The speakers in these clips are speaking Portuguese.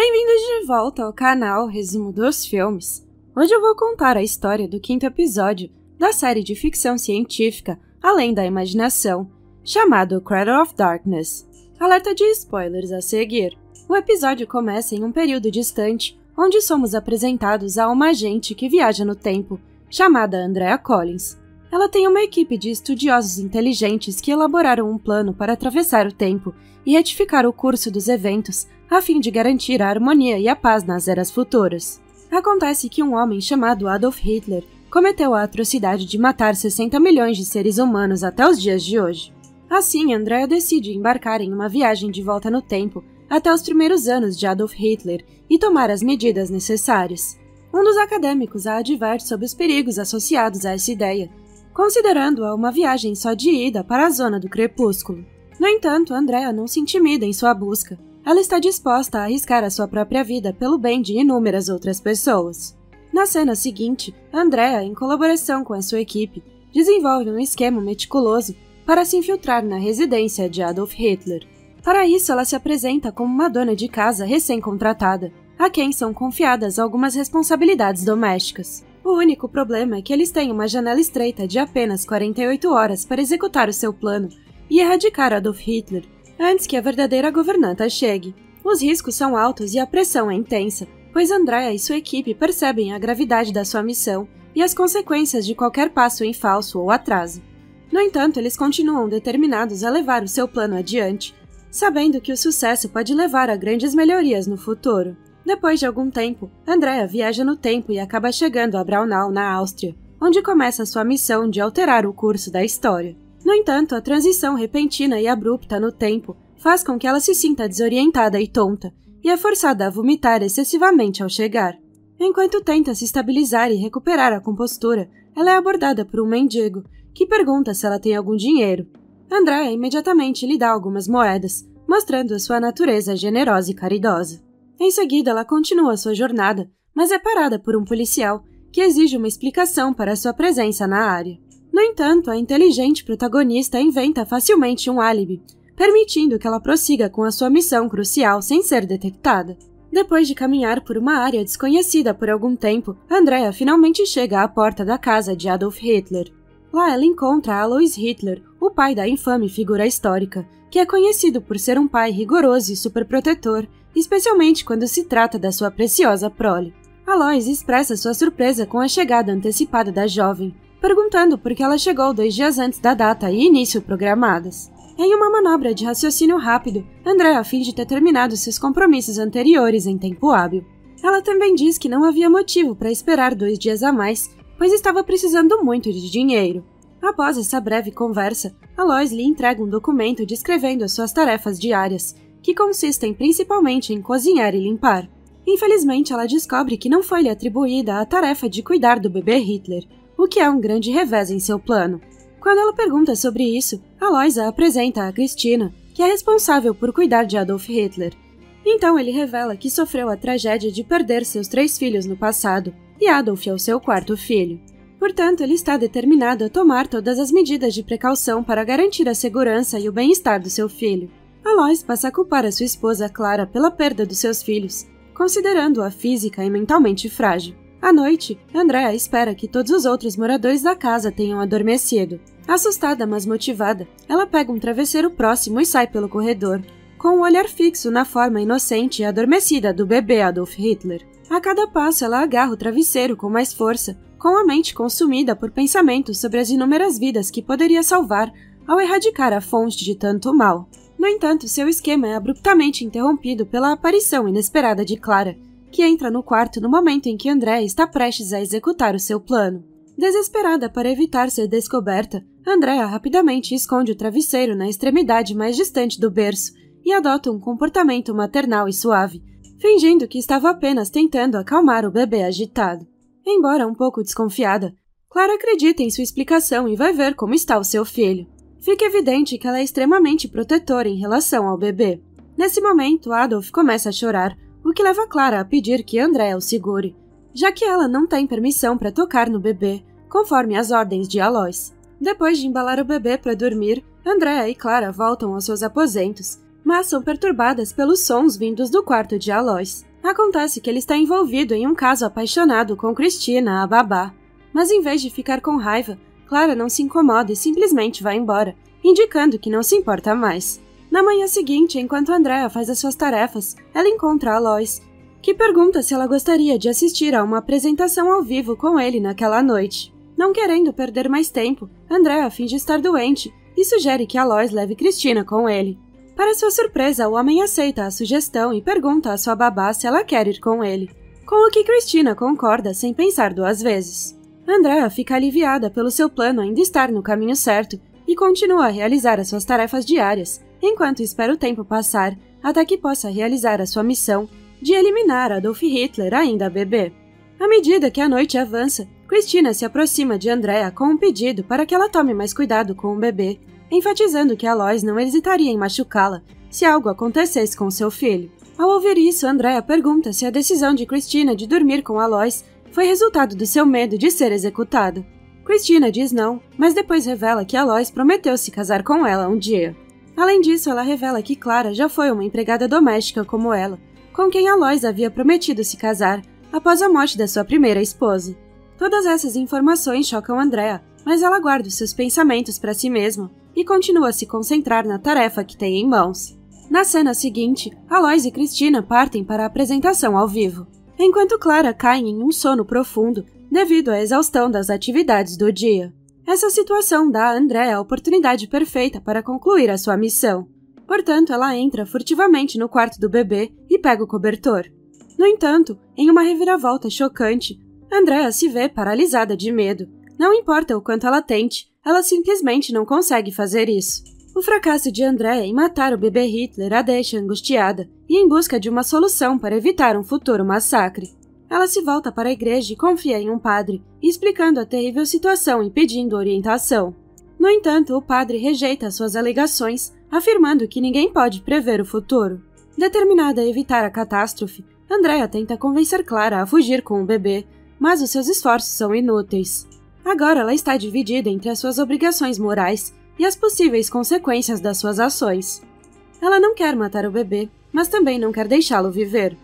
Bem-vindos de volta ao canal Resumo dos Filmes. Hoje eu vou contar a história do 5º episódio da série de ficção científica Além da Imaginação, chamado Cradle of Darkness. Alerta de spoilers a seguir. O episódio começa em um período distante, onde somos apresentados a uma agente que viaja no tempo, chamada Andrea Collins. Ela tem uma equipe de estudiosos inteligentes que elaboraram um plano para atravessar o tempo e retificar o curso dos eventos, a fim de garantir a harmonia e a paz nas eras futuras. Acontece que um homem chamado Adolf Hitler cometeu a atrocidade de matar 60 milhões de seres humanos até os dias de hoje. Assim, Andrea decide embarcar em uma viagem de volta no tempo até os primeiros anos de Adolf Hitler e tomar as medidas necessárias. Um dos acadêmicos a adverte sobre os perigos associados a essa ideia, considerando-a uma viagem só de ida para a zona do crepúsculo. No entanto, Andrea não se intimida em sua busca. Ela está disposta a arriscar a sua própria vida pelo bem de inúmeras outras pessoas. Na cena seguinte, Andrea, em colaboração com a sua equipe, desenvolve um esquema meticuloso para se infiltrar na residência de Adolf Hitler. Para isso, ela se apresenta como uma dona de casa recém-contratada, a quem são confiadas algumas responsabilidades domésticas. O único problema é que eles têm uma janela estreita de apenas 48 horas para executar o seu plano e erradicar Adolf Hitler antes que a verdadeira governanta chegue. Os riscos são altos e a pressão é intensa, pois Andrea e sua equipe percebem a gravidade da sua missão e as consequências de qualquer passo em falso ou atraso. No entanto, eles continuam determinados a levar o seu plano adiante, sabendo que o sucesso pode levar a grandes melhorias no futuro. Depois de algum tempo, Andrea viaja no tempo e acaba chegando a Braunau, na Áustria, onde começa sua missão de alterar o curso da história. No entanto, a transição repentina e abrupta no tempo faz com que ela se sinta desorientada e tonta, e é forçada a vomitar excessivamente ao chegar. Enquanto tenta se estabilizar e recuperar a compostura, ela é abordada por um mendigo, que pergunta se ela tem algum dinheiro. Andrea imediatamente lhe dá algumas moedas, mostrando a sua natureza generosa e caridosa. Em seguida, ela continua sua jornada, mas é parada por um policial, que exige uma explicação para sua presença na área. No entanto, a inteligente protagonista inventa facilmente um álibi, permitindo que ela prossiga com a sua missão crucial sem ser detectada. Depois de caminhar por uma área desconhecida por algum tempo, Andrea finalmente chega à porta da casa de Adolf Hitler. Lá ela encontra Alois Hitler, o pai da infame figura histórica, que é conhecido por ser um pai rigoroso e superprotetor, especialmente quando se trata da sua preciosa prole. Alois expressa sua surpresa com a chegada antecipada da jovem, perguntando por que ela chegou 2 dias antes da data e início programadas. Em uma manobra de raciocínio rápido, Andrea finge ter terminado seus compromissos anteriores em tempo hábil. Ela também diz que não havia motivo para esperar 2 dias a mais, pois estava precisando muito de dinheiro. Após essa breve conversa, Alois lhe entrega um documento descrevendo as suas tarefas diárias, que consistem principalmente em cozinhar e limpar. Infelizmente, ela descobre que não foi-lhe atribuída a tarefa de cuidar do bebê Hitler, o que é um grande revés em seu plano. Quando ela pergunta sobre isso, Alois a apresenta a Christina, que é responsável por cuidar de Adolf Hitler. Então ele revela que sofreu a tragédia de perder seus 3 filhos no passado, e Adolf é o seu 4º filho. Portanto, ele está determinado a tomar todas as medidas de precaução para garantir a segurança e o bem-estar do seu filho. Alois passa a culpar a sua esposa Clara pela perda dos seus filhos, considerando-a física e mentalmente frágil. À noite, Andrea espera que todos os outros moradores da casa tenham adormecido. Assustada, mas motivada, ela pega um travesseiro próximo e sai pelo corredor, com o olhar fixo na forma inocente e adormecida do bebê Adolf Hitler. A cada passo, ela agarra o travesseiro com mais força, com a mente consumida por pensamentos sobre as inúmeras vidas que poderia salvar ao erradicar a fonte de tanto mal. No entanto, seu esquema é abruptamente interrompido pela aparição inesperada de Clara, que entra no quarto no momento em que Andrea está prestes a executar o seu plano. Desesperada para evitar ser descoberta, Andrea rapidamente esconde o travesseiro na extremidade mais distante do berço e adota um comportamento maternal e suave, fingindo que estava apenas tentando acalmar o bebê agitado. Embora um pouco desconfiada, Clara acredita em sua explicação e vai ver como está o seu filho. Fica evidente que ela é extremamente protetora em relação ao bebê. Nesse momento, Adolf começa a chorar, o que leva Clara a pedir que Andrea o segure, já que ela não tem permissão para tocar no bebê, conforme as ordens de Alois. Depois de embalar o bebê para dormir, Andrea e Clara voltam aos seus aposentos, mas são perturbadas pelos sons vindos do quarto de Alois. Acontece que ele está envolvido em um caso apaixonado com Christina, a babá. Mas em vez de ficar com raiva, Clara não se incomoda e simplesmente vai embora, indicando que não se importa mais. Na manhã seguinte, enquanto Andrea faz as suas tarefas, ela encontra a Lois, que pergunta se ela gostaria de assistir a uma apresentação ao vivo com ele naquela noite. Não querendo perder mais tempo, Andrea finge estar doente e sugere que a Lois leve Christina com ele. Para sua surpresa, o homem aceita a sugestão e pergunta à sua babá se ela quer ir com ele, com o que Christina concorda sem pensar duas vezes. Andrea fica aliviada pelo seu plano ainda estar no caminho certo e continua a realizar as suas tarefas diárias, enquanto espera o tempo passar até que possa realizar a sua missão de eliminar Adolf Hitler ainda bebê. À medida que a noite avança, Christina se aproxima de Andrea com um pedido para que ela tome mais cuidado com o bebê, enfatizando que a Lois não hesitaria em machucá-la se algo acontecesse com seu filho. Ao ouvir isso, Andrea pergunta se a decisão de Christina de dormir com a Lois foi resultado do seu medo de ser executada. Christina diz não, mas depois revela que a Lois prometeu se casar com ela um dia. Além disso, ela revela que Clara já foi uma empregada doméstica como ela, com quem a Lois havia prometido se casar após a morte da sua primeira esposa. Todas essas informações chocam Andrea, mas ela guarda os seus pensamentos para si mesma e continua a se concentrar na tarefa que tem em mãos. Na cena seguinte, a Lois e Christina partem para a apresentação ao vivo, enquanto Clara cai em um sono profundo devido à exaustão das atividades do dia. Essa situação dá a Andrea a oportunidade perfeita para concluir a sua missão. Portanto, ela entra furtivamente no quarto do bebê e pega o cobertor. No entanto, em uma reviravolta chocante, Andrea se vê paralisada de medo. Não importa o quanto ela tente, ela simplesmente não consegue fazer isso. O fracasso de Andrea em matar o bebê Hitler a deixa angustiada e em busca de uma solução para evitar um futuro massacre. Ela se volta para a igreja e confia em um padre, explicando a terrível situação e pedindo orientação. No entanto, o padre rejeita suas alegações, afirmando que ninguém pode prever o futuro. Determinada a evitar a catástrofe, Andrea tenta convencer Clara a fugir com o bebê, mas os seus esforços são inúteis. Agora ela está dividida entre as suas obrigações morais e as possíveis consequências das suas ações. Ela não quer matar o bebê, mas também não quer deixá-lo viver.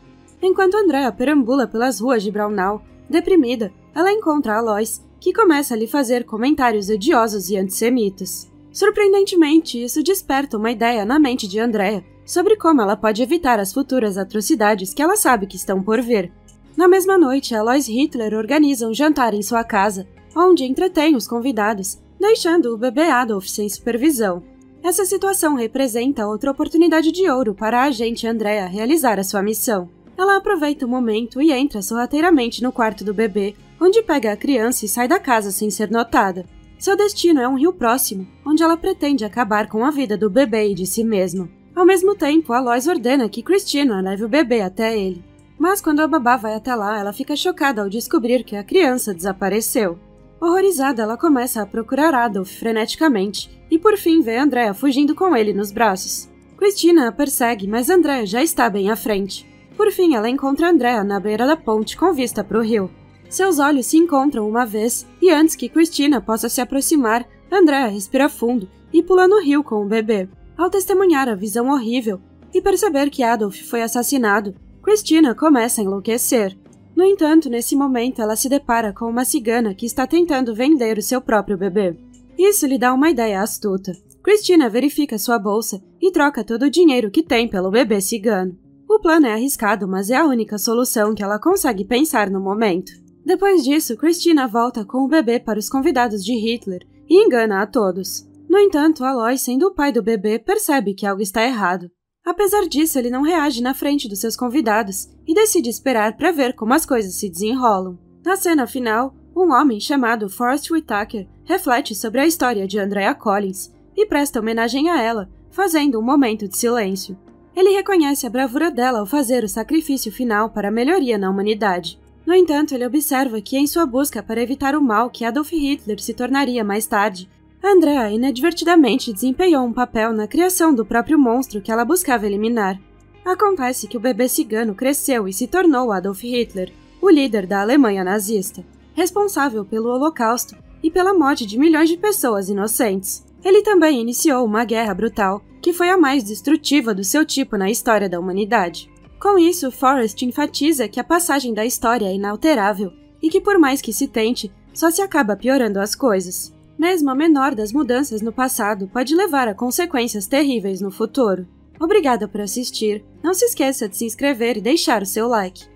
Enquanto Andrea perambula pelas ruas de Braunau, deprimida, ela encontra a Lois, que começa a lhe fazer comentários odiosos e antissemitas. Surpreendentemente, isso desperta uma ideia na mente de Andrea sobre como ela pode evitar as futuras atrocidades que ela sabe que estão por vir. Na mesma noite, a Lois Hitler organiza um jantar em sua casa, onde entretém os convidados, deixando o bebê Adolf sem supervisão. Essa situação representa outra oportunidade de ouro para a agente Andrea realizar a sua missão. Ela aproveita o momento e entra sorrateiramente no quarto do bebê, onde pega a criança e sai da casa sem ser notada. Seu destino é um rio próximo, onde ela pretende acabar com a vida do bebê e de si mesma. Ao mesmo tempo, a Lois ordena que Christina leve o bebê até ele. Mas quando a babá vai até lá, ela fica chocada ao descobrir que a criança desapareceu. Horrorizada, ela começa a procurar Adolf freneticamente e por fim vê Andrea fugindo com ele nos braços. Christina a persegue, mas Andrea já está bem à frente. Por fim, ela encontra Andrea na beira da ponte com vista para o rio. Seus olhos se encontram uma vez e antes que Christina possa se aproximar, Andrea respira fundo e pula no rio com o bebê. Ao testemunhar a visão horrível e perceber que Adolf foi assassinado, Christina começa a enlouquecer. No entanto, nesse momento, ela se depara com uma cigana que está tentando vender o seu próprio bebê. Isso lhe dá uma ideia astuta. Christina verifica sua bolsa e troca todo o dinheiro que tem pelo bebê cigano. O plano é arriscado, mas é a única solução que ela consegue pensar no momento. Depois disso, Christina volta com o bebê para os convidados de Hitler e engana a todos. No entanto, Alois, sendo o pai do bebê, percebe que algo está errado. Apesar disso, ele não reage na frente dos seus convidados e decide esperar para ver como as coisas se desenrolam. Na cena final, um homem chamado Forrest Whitaker reflete sobre a história de Andrea Collins e presta homenagem a ela, fazendo um momento de silêncio. Ele reconhece a bravura dela ao fazer o sacrifício final para a melhoria na humanidade. No entanto, ele observa que em sua busca para evitar o mal que Adolf Hitler se tornaria mais tarde, Andrea inadvertidamente desempenhou um papel na criação do próprio monstro que ela buscava eliminar. Acontece que o bebê cigano cresceu e se tornou Adolf Hitler, o líder da Alemanha nazista, responsável pelo Holocausto e pela morte de milhões de pessoas inocentes. Ele também iniciou uma guerra brutal, que foi a mais destrutiva do seu tipo na história da humanidade. Com isso, Forrest enfatiza que a passagem da história é inalterável e que por mais que se tente, só se acaba piorando as coisas. Mesmo a menor das mudanças no passado pode levar a consequências terríveis no futuro. Obrigada por assistir, não se esqueça de se inscrever e deixar o seu like.